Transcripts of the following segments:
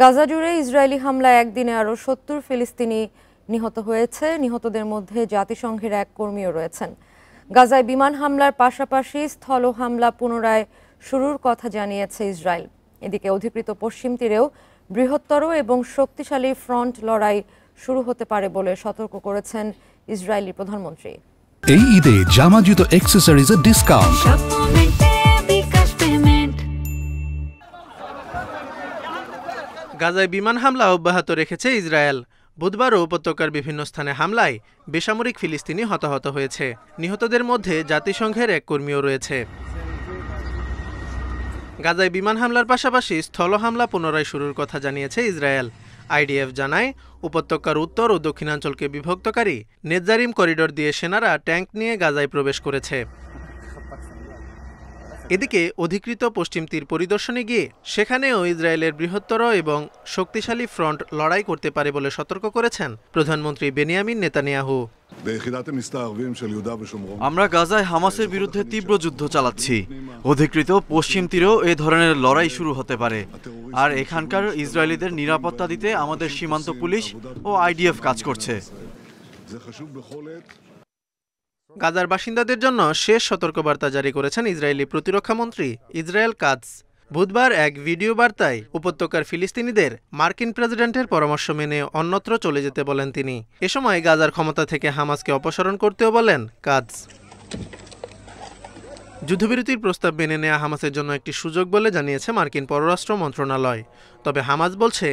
গাজা জুড়ে ইসরায়েলি হামলায় একদিনে আরও ৭০ ফিলিস্তিনি নিহত হয়েছে। নিহতদের মধ্যে জাতিসংঘের এক কর্মীও রয়েছেন। গাজায় বিমান হামলার পাশাপাশি স্থল হামলা পুনরায় শুরুর কথা জানিয়েছে ইসরায়েল। এদিকে অধিকৃত পশ্চিম তীরেও বৃহত্তর এবং শক্তিশালী ফ্রন্ট লড়াই শুরু হতে পারে বলে সতর্ক করেছেন ইসরায়েলি প্রধানমন্ত্রী। এই ঈদে জামা জুতো অ্যাক্সেসরিজের ডিসকাউন্ট। গাজায় বিমান হামলা অব্যাহত রেখেছে ইসরায়েল। বুধবারও উপত্যকার বিভিন্ন স্থানে হামলায় বেসামরিক ফিলিস্তিনি হতাহত হয়েছে। নিহতদের মধ্যে জাতিসংঘের এক কর্মীও রয়েছে। গাজায় বিমান হামলার পাশাপাশি স্থল হামলা পুনরায় শুরুর কথা জানিয়েছে ইসরায়েল। আইডিএফ জানায়, উপত্যকার উত্তর ও দক্ষিণাঞ্চলকে বিভক্তকারী নেতজারিম করিডোর দিয়ে সেনারা ট্যাঙ্ক নিয়ে গাজায় প্রবেশ করেছে। এদিকে অধিকৃত পশ্চিম তীর পরিদর্শনে গিয়ে সেখানেও ইসরায়েলের বৃহত্তর এবং শক্তিশালী ফ্রন্ট লড়াই করতে পারে বলে সতর্ক করেছেন প্রধানমন্ত্রী বেনিয়ামিন নেতানিয়াহু। আমরা গাজায় হামাসের বিরুদ্ধে তীব্র যুদ্ধ চালাচ্ছি। অধিকৃত পশ্চিম তীরেও এ ধরনের লড়াই শুরু হতে পারে। আর এখানকার ইসরায়েলিদের নিরাপত্তা দিতে আমাদের সীমান্ত পুলিশ ও আইডিএফ কাজ করছে। গাজার বাসিন্দাদের জন্য শেষ সতর্কবার্তা জারি করেছেন ইসরায়েলি প্রতিরক্ষামন্ত্রী ইসরায়েল কাটজ। বুধবার এক ভিডিও বার্তায় উপত্যকার ফিলিস্তিনিদের মার্কিন প্রেসিডেন্টের পরামর্শ মেনে অন্যত্র চলে যেতে বলেন তিনি। এ সময় গাজার ক্ষমতা থেকে হামাসকে অপসারণ করতেও বলেন কাটজ। যুদ্ধবিরতির প্রস্তাব মেনে নেওয়া হামাসের জন্য একটি সুযোগ বলে জানিয়েছে মার্কিন পররাষ্ট্র মন্ত্রণালয়। তবে হামাস বলছে,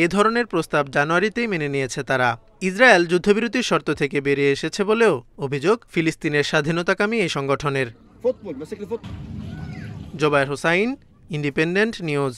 এ ধরনের প্রস্তাব জানুয়ারিতেই মেনে নিয়েছে তারা। ইসরায়েল যুদ্ধবিরতির শর্ত থেকে বেরিয়ে এসেছে বলেও অভিযোগ ফিলিস্তিনের স্বাধীনতাকামী এই সংগঠনের। Zobayer Hossain, Independent news.